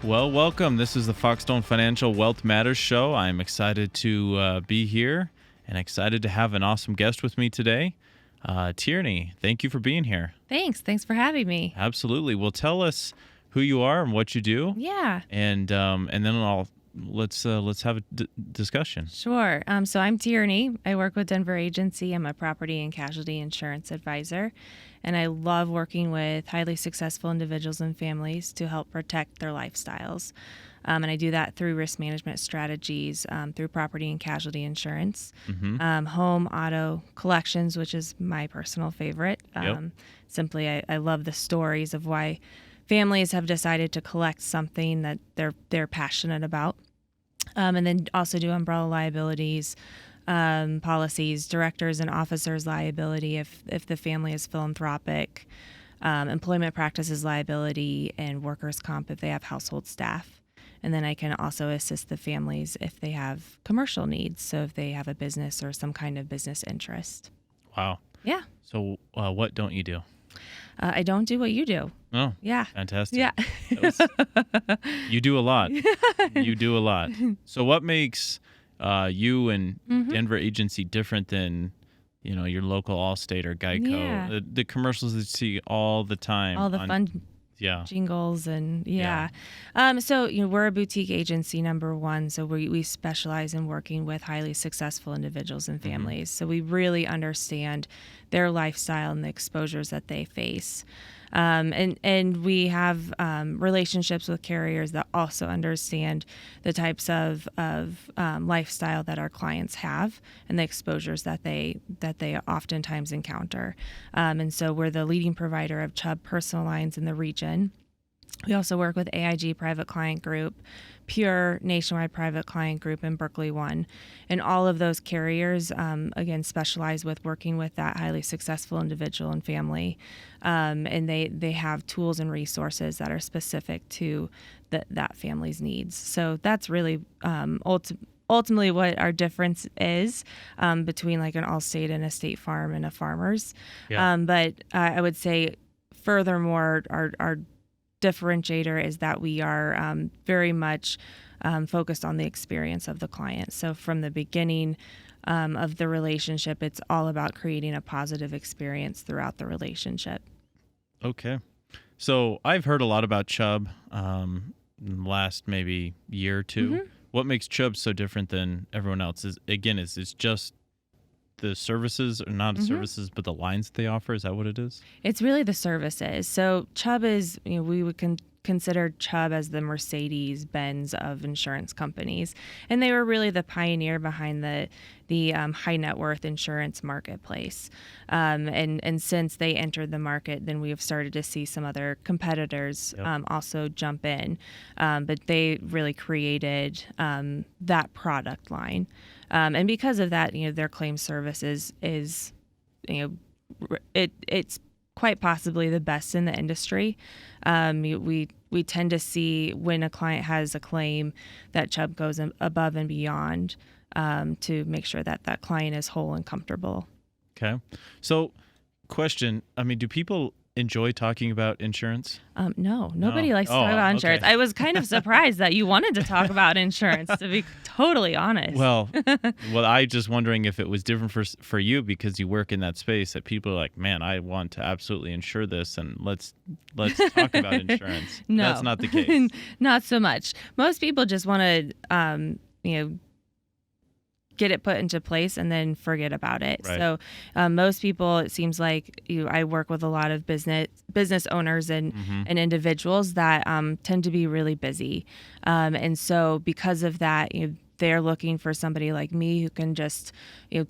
Well, welcome. This is the Foxstone Financial Wealth Matters Show. I'm excited to be here and excited to have an awesome guest with me today. Tierney, thank you for being here. Thanks for having me. Absolutely. Well, tell us who you are and what you do. Yeah. And then let's have a discussion. Sure. So I'm Tierney. I work with Denver Agency. I'm a property and casualty insurance advisor, and I love working with highly successful individuals and families to help protect their lifestyles. And I do that through risk management strategies, through property and casualty insurance, home, auto, collections, which is my personal favorite. Simply, I love the stories of why families have decided to collect something that they're passionate about. And then also do umbrella liabilities, policies, directors and officers liability if the family is philanthropic, employment practices liability, and workers' comp if they have household staff. And then I can also assist the families if they have commercial needs, so if they have a business or some kind of business interest. Wow. Yeah. So what don't you do? I don't do what you do. Oh, yeah. Fantastic. Yeah. You do a lot. You do a lot. So what makes you and Denver Agency different than, your local Allstate or Geico? Yeah. The commercials that you see all the time. All the fun jingles and so we're a boutique agency, number one, so we specialize in working with highly successful individuals and families. So we really understand their lifestyle and the exposures that they face. And we have relationships with carriers that also understand the types of lifestyle that our clients have and the exposures that they oftentimes encounter. And so we're the leading provider of Chubb personal lines in the region. We also work with AIG Private Client Group, Pure Nationwide Private Client Group, and Berkeley One. And all of those carriers, again, specialize with working with that highly successful individual and family. And they have tools and resources that are specific to that family's needs. So that's really ultimately what our difference is between like an Allstate and a State Farm and a Farmers. Yeah. But I would say furthermore, our differentiator is that we are very much focused on the experience of the client. So from the beginning of the relationship, it's all about creating a positive experience throughout the relationship. Okay. So I've heard a lot about Chubb in the last maybe year or two. What makes Chubb so different than everyone else is it's just the services, or not services, but the lines that they offer? Is that what it is? It's really the services. So Chubb is, we would consider Chubb as the Mercedes-Benz of insurance companies. And they were really the pioneer behind the high net worth insurance marketplace. And since they entered the market, then we have started to see some other competitors also jump in. But they really created that product line. And because of that, their claim service is it's quite possibly the best in the industry. We tend to see when a client has a claim that Chubb goes above and beyond to make sure that that client is whole and comfortable. Okay. So question, do people enjoy talking about insurance? No, nobody likes to talk about insurance. Okay. I was kind of surprised that you wanted to talk about insurance, to be totally honest. Well, I just wondering if it was different for you because you work in that space, that people are like, man, I want to absolutely insure this, and let's talk about insurance. No, that's not the case. Not so much. Most people just want to, get it put into place and then forget about it. Right. So most people, it seems like I work with a lot of business owners and individuals that tend to be really busy. And so because of that, they're looking for somebody like me who can just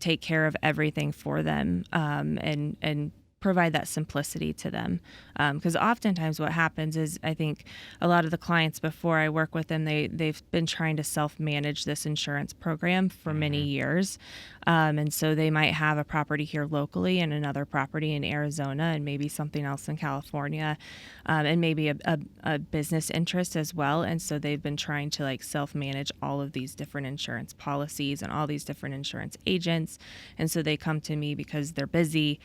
take care of everything for them and provide that simplicity to them. Because oftentimes what happens is, I think a lot of the clients, before I work with them, they've been trying to self-manage this insurance program for many years. And so they might have a property here locally and another property in Arizona and maybe something else in California, and maybe a business interest as well. And so they've been trying to self-manage all of these different insurance policies and all these different insurance agents. And so they come to me because they're busy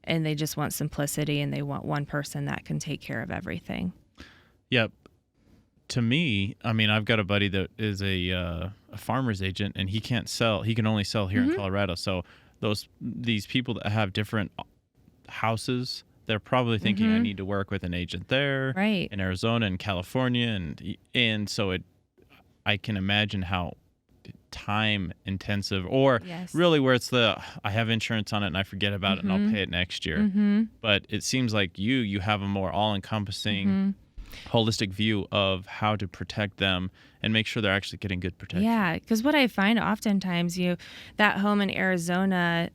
and they just want simplicity and they want one person that can take care of everything. Yep. to me, I mean, I've got a buddy that is a farmer's agent, and he can't sell. He can only sell here in Colorado. So these people that have different houses, they're probably thinking, I need to work with an agent there, right, in Arizona and California, and so I can imagine how time intensive, or really where it's I have insurance on it and I forget about it and I'll pay it next year. But it seems like you have a more all-encompassing holistic view of how to protect them and make sure they're actually getting good protection. Yeah, because what I find oftentimes, that home in Arizona,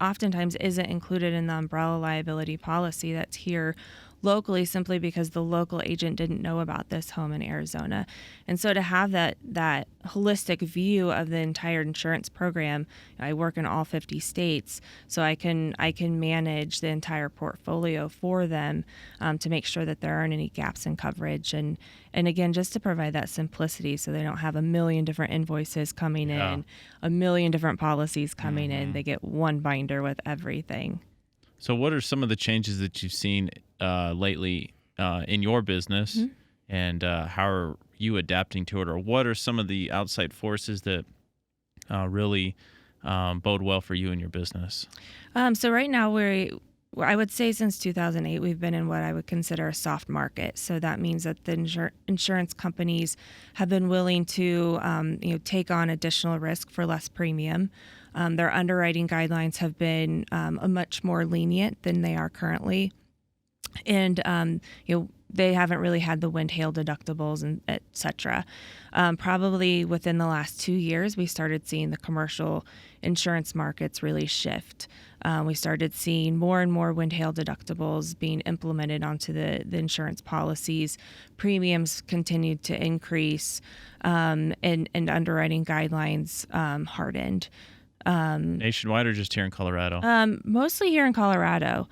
oftentimes isn't included in the umbrella liability policy that's here locally, simply because the local agent didn't know about this home in Arizona. And so to have that holistic view of the entire insurance program, I work in all 50 states, so I can manage the entire portfolio for them, to make sure that there aren't any gaps in coverage, and again, just to provide that simplicity so they don't have a million different invoices coming in, a million different policies coming in. They get one binder with everything. So what are some of the changes that you've seen lately in your business, and how are you adapting to it? Or what are some of the outside forces that really bode well for you and your business? So right now, I would say since 2008, we've been in what I would consider a soft market. So that means that the insurance companies have been willing to take on additional risk for less premium. Their underwriting guidelines have been a much more lenient than they are currently. And, they haven't really had the wind, hail deductibles, and et cetera. Probably within the last 2 years, we started seeing the commercial insurance markets really shift. We started seeing more and more wind, hail deductibles being implemented onto the insurance policies. Premiums continued to increase, and underwriting guidelines hardened. Nationwide or just here in Colorado? Mostly here in Colorado.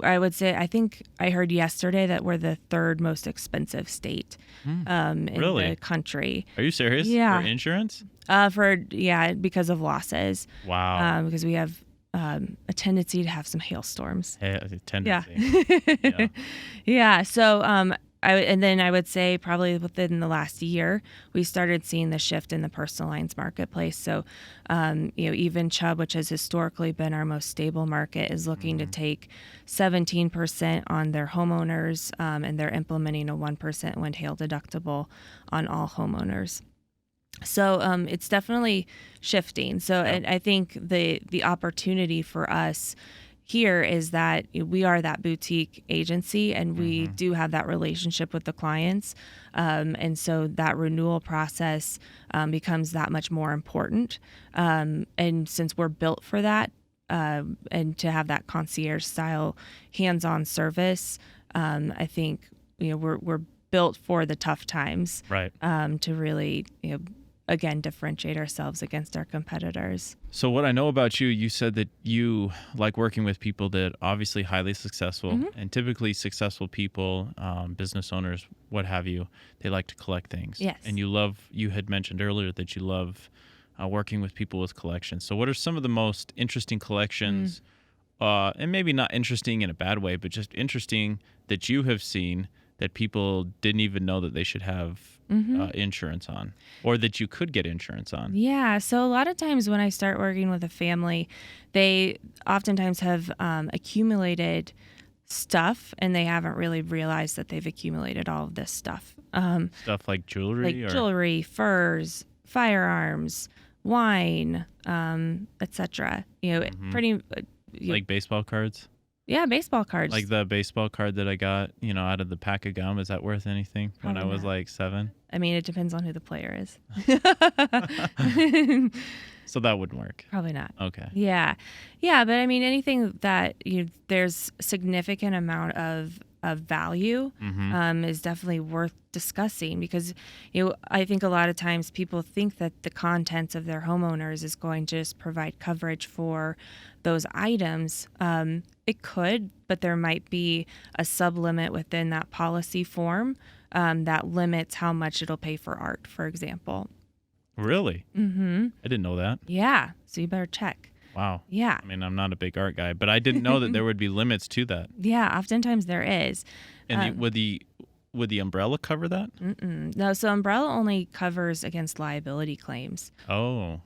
I would say, I think I heard yesterday that we're the third most expensive state in the country. Are you serious? Yeah. For insurance? Because of losses. Wow. Because we have a tendency to have some hailstorms. A tendency. Yeah. Yeah. So I would say probably within the last year, we started seeing the shift in the personal lines marketplace. So, even Chubb, which has historically been our most stable market, is looking to take 17% on their homeowners, and they're implementing a 1% wind hail deductible on all homeowners. So it's definitely shifting. So I think the opportunity for us here is that we are that boutique agency, and we do have that relationship with the clients. And so that renewal process becomes that much more important. And since we're built for that, and to have that concierge style hands-on service, I think, we're built for the tough times, right? To really, again, differentiate ourselves against our competitors. So what I know about you, you said that you like working with people that obviously highly successful, and typically successful people, business owners, what have you, they like to collect things. Yes. And you had mentioned earlier that you love working with people with collections. So what are some of the most interesting collections, and maybe not interesting in a bad way, but just interesting that you have seen that people didn't even know that they should have insurance on, or that you could get insurance on? Yeah. So a lot of times when I start working with a family, they oftentimes have accumulated stuff, and they haven't really realized that they've accumulated all of this stuff. Stuff like jewelry? Jewelry, furs, firearms, wine, etc. Pretty... like baseball cards? Yeah, baseball cards. Like the baseball card that I got, out of the pack of gum. Is that worth anything? Probably when I was not. like 7? I mean, it depends on who the player is. So that wouldn't work. Probably not. Okay. Yeah. Yeah, but I mean, anything that there's significant amount of value is definitely worth discussing, because I think a lot of times people think that the contents of their homeowners is going to just provide coverage for those items. It could, but there might be a sublimit within that policy form that limits how much it'll pay for art, for example. Really? Mm-hmm. I didn't know that. Yeah, so you better check. Wow. Yeah. I mean, I'm not a big art guy, but I didn't know that there would be limits to that. Yeah, oftentimes there is. And would the umbrella cover that? No, so umbrella only covers against liability claims. Oh.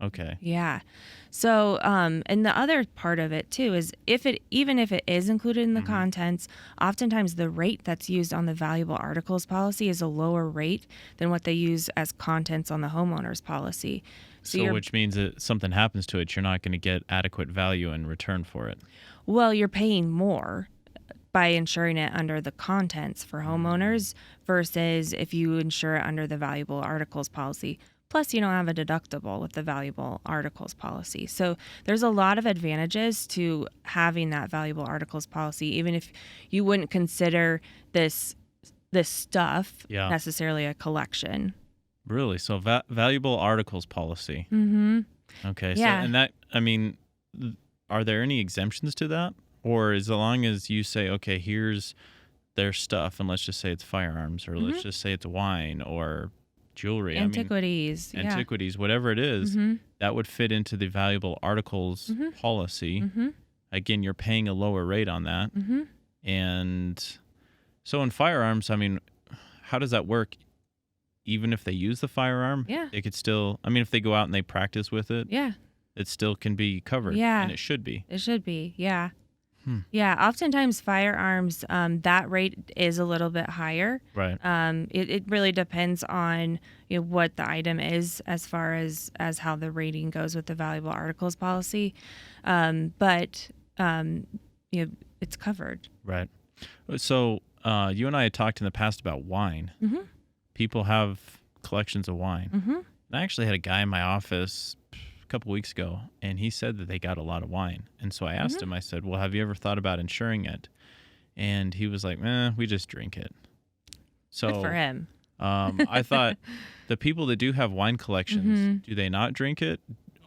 Okay. Yeah. So, and the other part of it too is even if it is included in the contents, oftentimes the rate that's used on the valuable articles policy is a lower rate than what they use as contents on the homeowner's policy. So which means that something happens to it, you're not going to get adequate value in return for it. Well, you're paying more by insuring it under the contents for homeowners versus if you insure it under the valuable articles policy. Plus, you don't have a deductible with the valuable articles policy. So there's a lot of advantages to having that valuable articles policy, even if you wouldn't consider this stuff necessarily a collection. Really? So valuable articles policy. Okay. Yeah. So, and that, I mean, are there any exemptions to that? Or as long as you say, okay, here's their stuff, and let's just say it's firearms, or let's just say it's wine or jewelry. Antiquities. Antiquities, whatever it is, that would fit into the valuable articles policy. Again, you're paying a lower rate on that. And so in firearms, I mean, how does that work? Even if they use the firearm, they could still, I mean, if they go out and they practice with it, it still can be covered. Yeah. And it should be. It should be, yeah. Yeah, oftentimes firearms, that rate is a little bit higher. Right. It really depends on what the item is as far as how the rating goes with the valuable articles policy. But it's covered. Right. So you and I had talked in the past about wine. People have collections of wine. I actually had a guy in my office couple weeks ago, and he said that they got a lot of wine. And so I asked him, I said, well, have you ever thought about insuring it? And he was like, we just drink it. So good for him. I thought the people that do have wine collections, do they not drink it?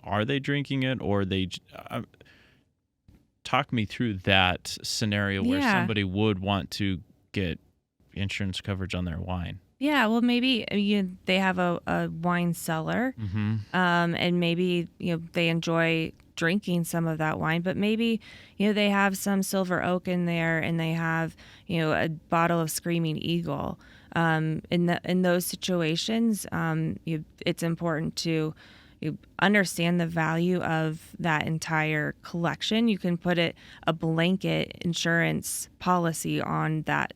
Are they drinking it? Or they talk me through that scenario where somebody would want to get insurance coverage on their wine. Yeah, well, maybe they have a wine cellar, and maybe they enjoy drinking some of that wine, but maybe they have some silver oak in there, and they have a bottle of Screaming Eagle. In those situations, it's important to understand the value of that entire collection. You can put a blanket insurance policy on that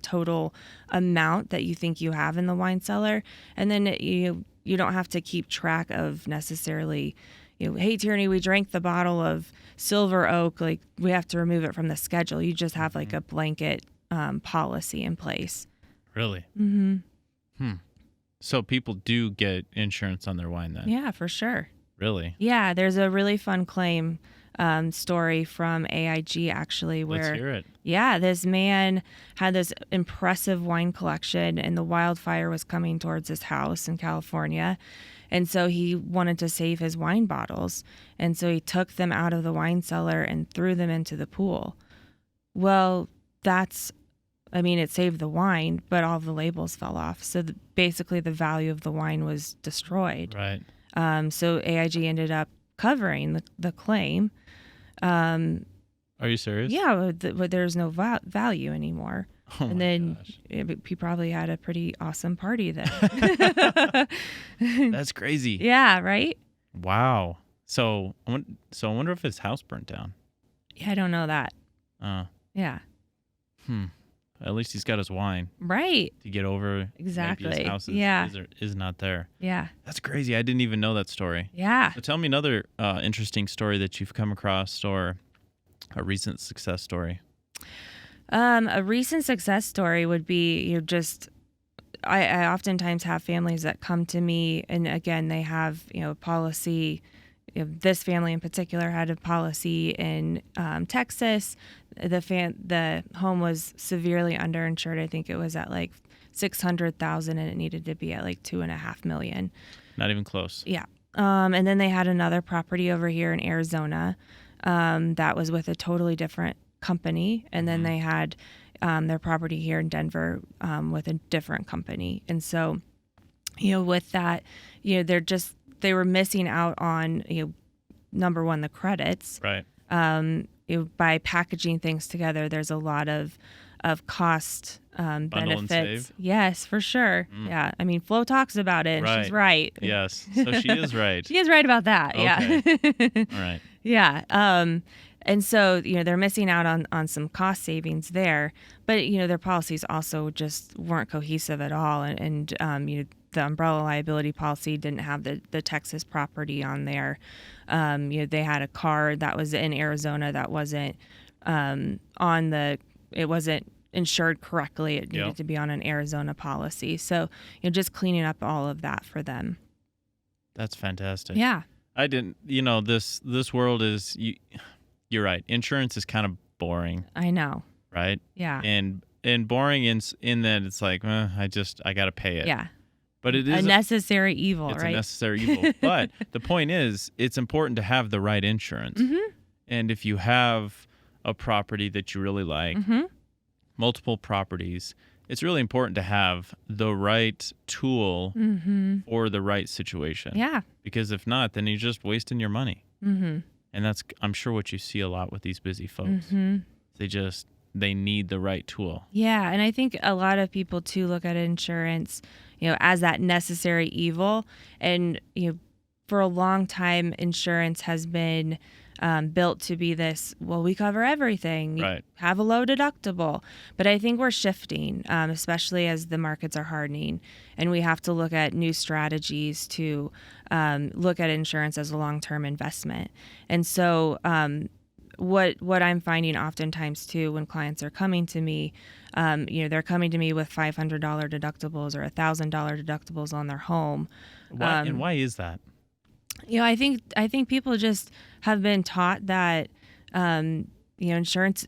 total amount that you think you have in the wine cellar, and then you don't have to keep track of necessarily hey Tierney, we drank the bottle of silver oak, like we have to remove it from the schedule. You just have like a blanket policy in place. Really? So people do get insurance on their wine then? Yeah, for sure. Really? Yeah, there's a really fun claim story from AIG actually, where let's hear it. Yeah, this man had this impressive wine collection, and the wildfire was coming towards his house in California, and so he wanted to save his wine bottles, and so he took them out of the wine cellar and threw them into the pool. Well, it saved the wine, but all the labels fell off, so basically the value of the wine was destroyed. Right. So AIG ended up covering the claim. Are you serious? Yeah, but there's no value anymore. Oh and then he probably had a pretty awesome party then. That's crazy. Yeah, right? Wow. So I wonder if his house burnt down. Yeah, I don't know that. Yeah. At least he's got his wine. Right. To get over. Exactly. Maybe his house is not there. Yeah. That's crazy. I didn't even know that story. Yeah. So tell me another interesting story that you've come across, or a recent success story. A recent success story would be I oftentimes have families that come to me, and again, they have a policy. This family in particular had a policy in Texas. The home was severely underinsured. I think it was at like $600,000, and it needed to be at like $2.5 million. Not even close. Yeah. And then they had another property over here in Arizona that was with a totally different company, and then they had their property here in Denver with a different company. And so, with that, they were missing out on number one, the credits. Right. By packaging things together, there's a lot of of cost Bundle and benefits. save? Yes, for sure. Yeah. I mean, Flo talks about it, and she's right. Yes. So she is right. She is right about that. Okay. Yeah. All right. Yeah. And so, they're missing out on some cost savings there, but, their policies also just weren't cohesive at all. And the umbrella liability policy didn't have the Texas property on there. They had a car that was in Arizona that wasn't it wasn't insured correctly. It needed to be on an Arizona policy. So, just cleaning up all of that for them. That's fantastic. Yeah. I didn't, this world is, you're right. Insurance is kind of boring. I know. Right? Yeah. And boring in that it's like, I got to pay it. Yeah. But it is a necessary evil, it's right? a necessary evil. But the point is, it's important to have the right insurance. Mm-hmm. And if you have a property that you really like, mm-hmm. multiple properties, it's really important to have the right tool mm-hmm. for the right situation. Yeah. Because if not, then you're just wasting your money. Mm-hmm. And that's, I'm sure, what you see a lot with these busy folks. Mm-hmm. They need the right tool. Yeah. And I think a lot of people, too, look at insurance, as that necessary evil. And, for a long time, insurance has been built to be this, well, we cover everything. Right. Have a low deductible. But I think we're shifting, especially as the markets are hardening. And we have to look at new strategies to look at insurance as a long-term investment. And so what I'm finding oftentimes, too, when clients are coming to me, they're coming to me with $500 deductibles or $1,000 deductibles on their home. And why is that? I think people just have been taught that insurance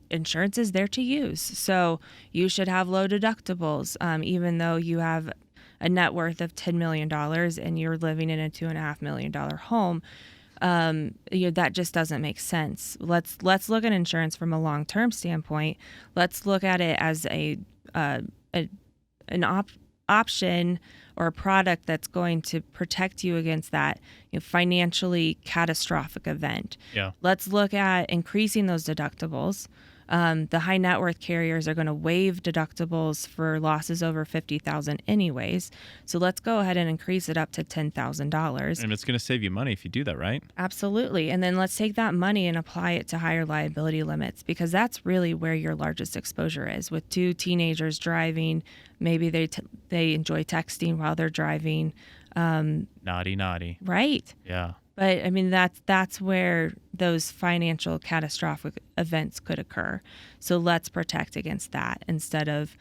is there to use. So you should have low deductibles, even though you have a net worth of $10 million and you're living in a $2.5 million home. That just doesn't make sense. Let's look at insurance from a long-term standpoint. Let's look at it as an option or a product that's going to protect you against that financially catastrophic event. Yeah. Let's look at increasing those deductibles. The high net worth carriers are going to waive deductibles for losses over $50,000 anyways. So let's go ahead and increase it up to $10,000. And it's going to save you money if you do that, right? Absolutely. And then let's take that money and apply it to higher liability limits, because that's really where your largest exposure is. With two teenagers driving, maybe they enjoy texting while they're driving. Naughty. Right. Yeah. But I mean, that's where those financial catastrophic events could occur. So let's protect against that instead of,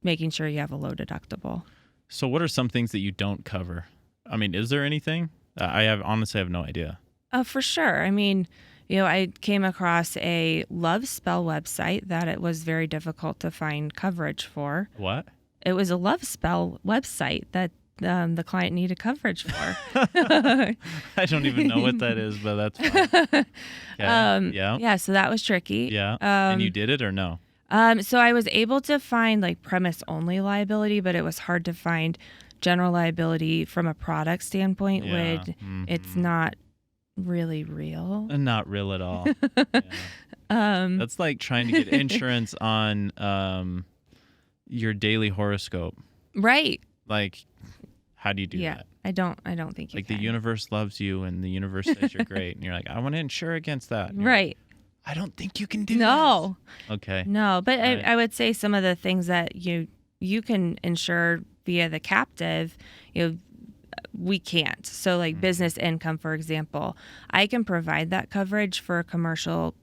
making sure you have a low deductible. So what are some things that you don't cover? I mean, is there anything? I honestly have no idea. For sure. I mean, I came across a Love Spell website that it was very difficult to find coverage for. What? It was a Love Spell website that the client needed coverage for. I don't even know what that is, but that's fine. Okay. Yeah, so that was tricky. Yeah. And you did it or no? So I was able to find premise only liability, but it was hard to find general liability from a product standpoint when it's not really real. Not real at all. Yeah. That's like trying to get insurance on your daily horoscope. Right. How do you do that? I don't think you can. The universe loves you and the universe says you're great. And you're like, I want to insure against that. Right. I don't think you can do No. this. Okay. No, but right. I would say some of the things that you can insure via the captive, we can't. So business income, for example, I can provide that coverage for a commercial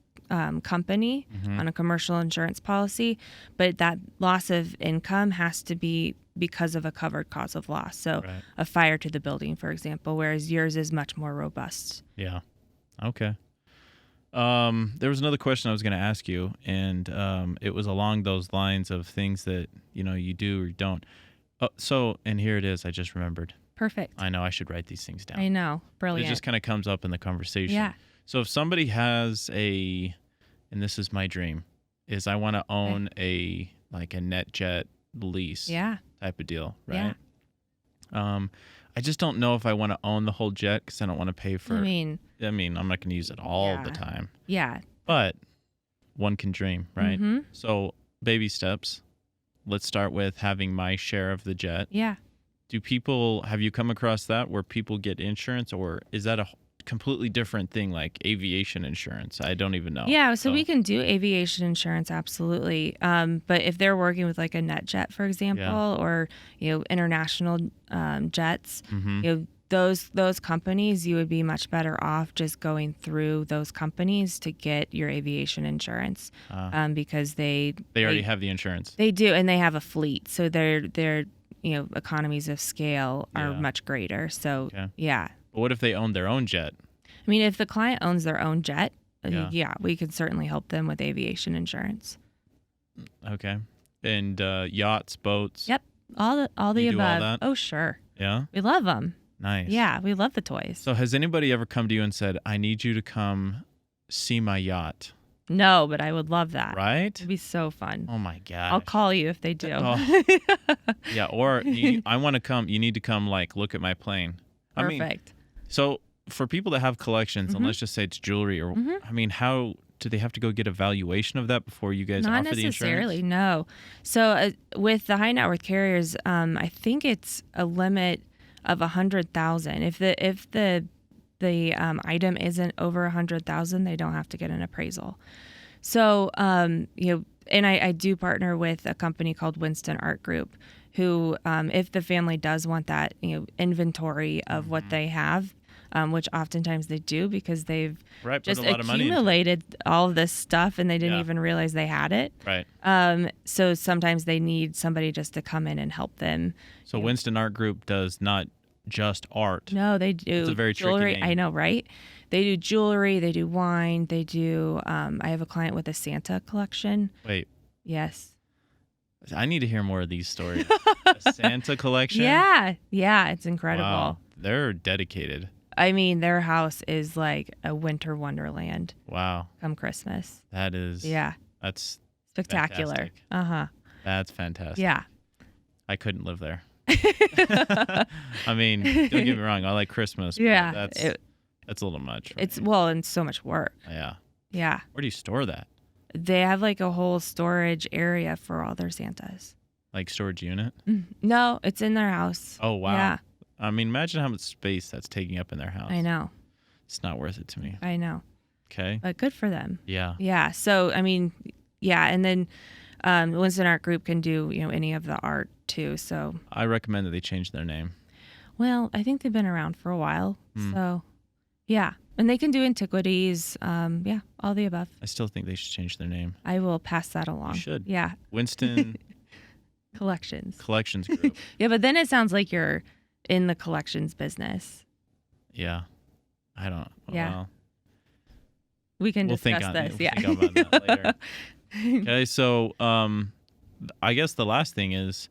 company on a commercial insurance policy, but that loss of income has to be because of a covered cause of loss. So a fire to the building, for example, whereas yours is much more robust. Yeah. Okay. There was another question I was going to ask you, and it was along those lines of things that, you do or you don't. And here it is. I just remembered. Perfect. I know I should write these things down. I know. Brilliant. It just kind of comes up in the conversation. Yeah. So if somebody has and this is my dream, is I want to own a NetJet lease type of deal, right? Yeah. I just don't know if I want to own the whole jet because I don't want to pay for. I mean, I'm not going to use it all the time. Yeah. But one can dream, right? Mm-hmm. So baby steps. Let's start with having my share of the jet. Yeah. Have you come across that where people get insurance, or is that a completely different thing like aviation insurance? I don't even know. Yeah, so we can do aviation insurance, absolutely. But if they're working with like a NetJet, for example, or international jets, those companies, you would be much better off just going through those companies to get your aviation insurance, because they already have the insurance. They do, and they have a fleet, so their economies of scale are much greater. So yeah. But what if they own their own jet? I mean, if the client owns their own jet, we can certainly help them with aviation insurance. Okay. And yachts, boats? Yep. All the above. Do all that? Oh, sure. Yeah? We love them. Nice. Yeah, we love the toys. So has anybody ever come to you and said, I need you to come see my yacht? No, but I would love that. Right? It'd be so fun. Oh, my God. I'll call you if they do. Oh. Yeah, or I want to come. You need to come, look at my plane. Perfect. So for people that have collections, and let's just say it's jewelry, or how do they have to go get a valuation of that before you guys offer the insurance? Not necessarily, no. So with the high net worth carriers, I think it's a limit of $100,000. If the item isn't over $100,000, they don't have to get an appraisal. So and I do partner with a company called Ravsten Art Group, who, if the family does want that, inventory of what they have, which oftentimes they do because they've just accumulated all of this stuff and they didn't even realize they had it. Right. So sometimes they need somebody just to come in and help them. So Ravsten Art Group does not just art. No, they do. It's a very jewelry. tricky name. I know, right? They do jewelry. They do wine. They do. I have a client with a Santa collection. Wait. Yes. I need to hear more of these stories. A Santa collection? Yeah. It's incredible. Wow. They're dedicated. I mean, their house is like a winter wonderland. Wow. Come Christmas. That is. Yeah. That's spectacular. Fantastic. Uh-huh. That's fantastic. Yeah. I couldn't live there. I mean, don't get me wrong. I like Christmas. Yeah. That's a little much. And so much work. Yeah. Yeah. Where do you store that? They have like a whole storage area for all their Santas. Like storage unit? No, it's in their house. Oh, wow. Yeah. I mean, imagine how much space that's taking up in their house. I know. It's not worth it to me. I know. Okay. But good for them. Yeah. Yeah. So, I mean, yeah. And then Ravsten Art Group can do, any of the art too. So I recommend that they change their name. Well, I think they've been around for a while. So, yeah. And they can do antiquities. All the above. I still think they should change their name. I will pass that along. You should. Yeah. Ravsten Collections Group. Yeah, but then it sounds like you're in the collections business. Yeah. I don't. Yeah. Well, we can discuss this. We'll think about that later. Okay. So, I guess the last thing is,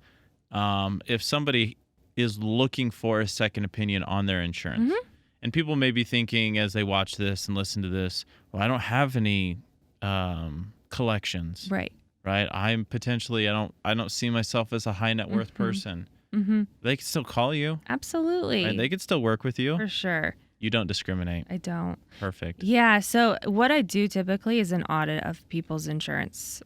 if somebody is looking for a second opinion on their insurance, and people may be thinking as they watch this and listen to this, well, I don't have any collections. Right. I'm potentially, I don't see myself as a high net worth person. They can still call you. Absolutely. Right? They could still work with you. For sure. You don't discriminate. I don't. Perfect. Yeah. So what I do typically is an audit of people's insurance.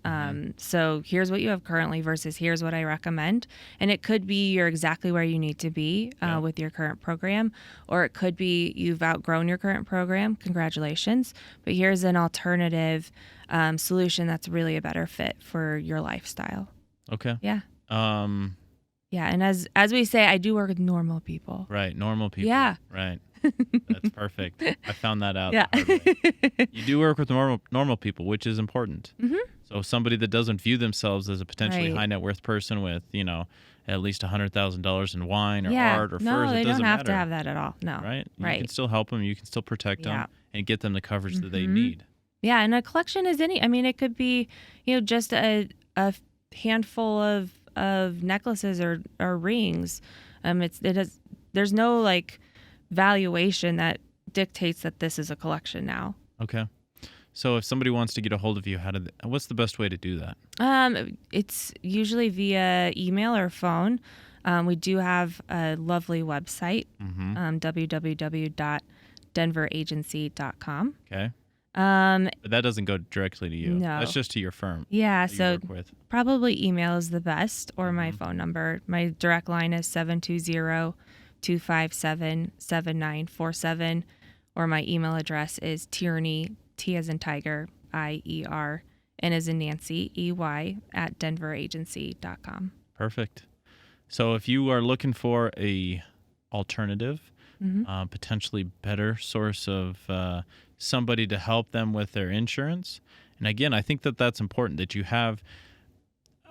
So here's what you have currently versus here's what I recommend. And it could be you're exactly where you need to be with your current program, or it could be you've outgrown your current program. Congratulations. But here's an alternative solution that's really a better fit for your lifestyle. Okay. Yeah. Yeah. And as we say, I do work with normal people. Right. Normal people. Yeah. Right. That's perfect. I found that out. Yeah. The hard way. You do work with normal people, which is important. So somebody that doesn't view themselves as a potentially high net worth person with, at least $100,000 in wine or art or furs, no, it they doesn't don't have matter. to have that at all. No. Right? You Right. can still help them. You can still protect them and get them the coverage that they need. Yeah. And a collection is it could be, just a handful of necklaces or rings. There's no valuation that dictates that this is a collection now. Okay. So if somebody wants to get a hold of you, what's the best way to do that? It's usually via email or phone. We do have a lovely website, www.denveragency.com. Okay. But that doesn't go directly to you. No. That's just to your firm. Yeah, that you so work with. probably email is the best, or my phone number. My direct line is 720-257-7947, or my email address is Tierney, T as in Tiger, IER, N as in Nancy, EY, at denveragency.com. Perfect. So if you are looking for a alternative, potentially better source of somebody to help them with their insurance. And again, I think that that's important that you have,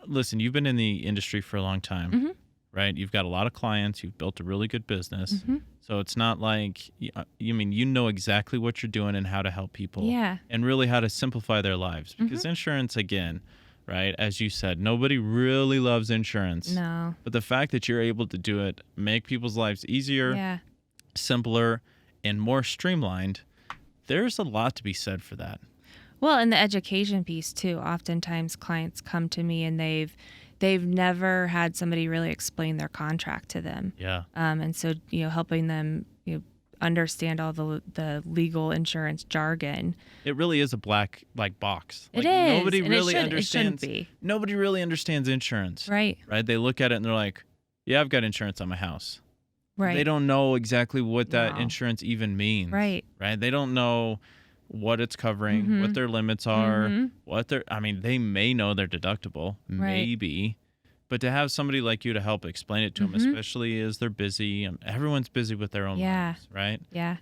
listen, you've been in the industry for a long time, right? You've got a lot of clients. You've built a really good business. So it's not like, you know exactly what you're doing and how to help people and really how to simplify their lives. Because insurance, again, right, as you said, nobody really loves insurance. No. But the fact that you're able to do it, make people's lives easier, simpler, and more streamlined, there's a lot to be said for that. Well, and the education piece too. Oftentimes clients come to me and they've never had somebody really explain their contract to them. Yeah. And so, helping them, understand all the legal insurance jargon. It really is a black box. It is. Nobody and really it shouldn't understands. be. Nobody really understands insurance. Right. Right. They look at it and they're like, "Yeah, I've got insurance on my house." Right. They don't know exactly what that insurance even means. Right. Right. They don't know what it's covering, what their limits are, they may know their deductible, maybe, but to have somebody like you to help explain it to them, especially as they're busy, everyone's busy with their own lives, right? Yeah.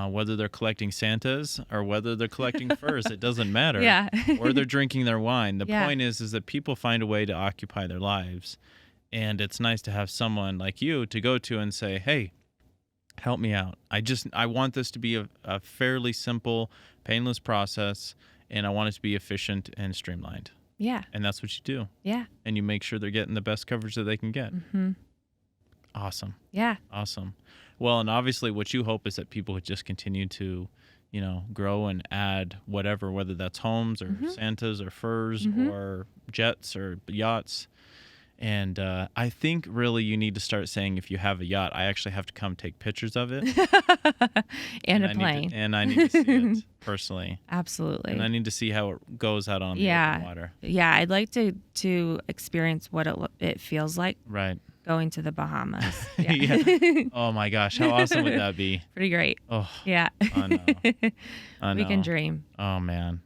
Whether they're collecting Santas or whether they're collecting furs, it doesn't matter. Yeah. Or they're drinking their wine. The point is that people find a way to occupy their lives. And it's nice to have someone like you to go to and say, "Hey, help me out. I want this to be a fairly simple, painless process, and I want it to be efficient and streamlined." Yeah. And that's what you do. Yeah. And you make sure they're getting the best coverage that they can get. Awesome. Yeah. Awesome. Well, and obviously what you hope is that people would just continue to, grow and add whatever, whether that's homes or Santas or furs or jets or yachts. And I think really you need to start saying, if you have a yacht, I actually have to come take pictures of it. and a plane. And I need to see it personally. Absolutely. And I need to see how it goes out on the open water. Yeah, I'd like to experience what it feels like. Right. Going to the Bahamas. Yeah. Oh my gosh, how awesome would that be? Pretty great. Oh. Yeah. I know. We can dream. Oh man.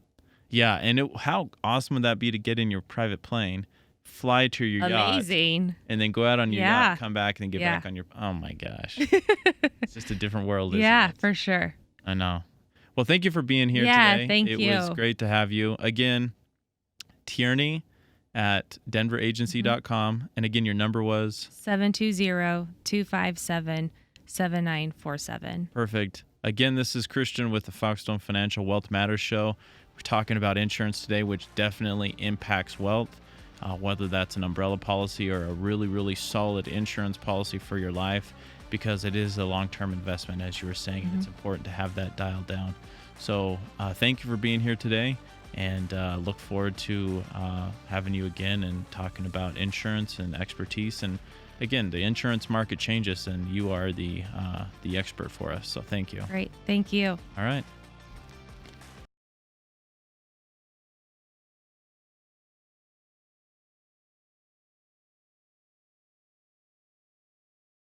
Yeah, and how awesome would that be to get in your private plane, fly to your yacht, and then go out on your yacht, come back, and then get back on your. Oh my gosh, it's just a different world. Isn't it? For sure. I know. Well, thank you for being here today. Thank you. It was great to have you again. Tierney at denveragency.com, and again, your number was 720-257-7947. Perfect. Again, this is Christain with the Foxstone Financial Wealth Matters Show. We're talking about insurance today, which definitely impacts wealth. Whether that's an umbrella policy or a really, really solid insurance policy for your life, because it is a long-term investment, as you were saying, and it's important to have that dialed down. So thank you for being here today, and look forward to having you again and talking about insurance and expertise. And again, the insurance market changes, and you are the expert for us. So thank you. Great. Thank you. All right.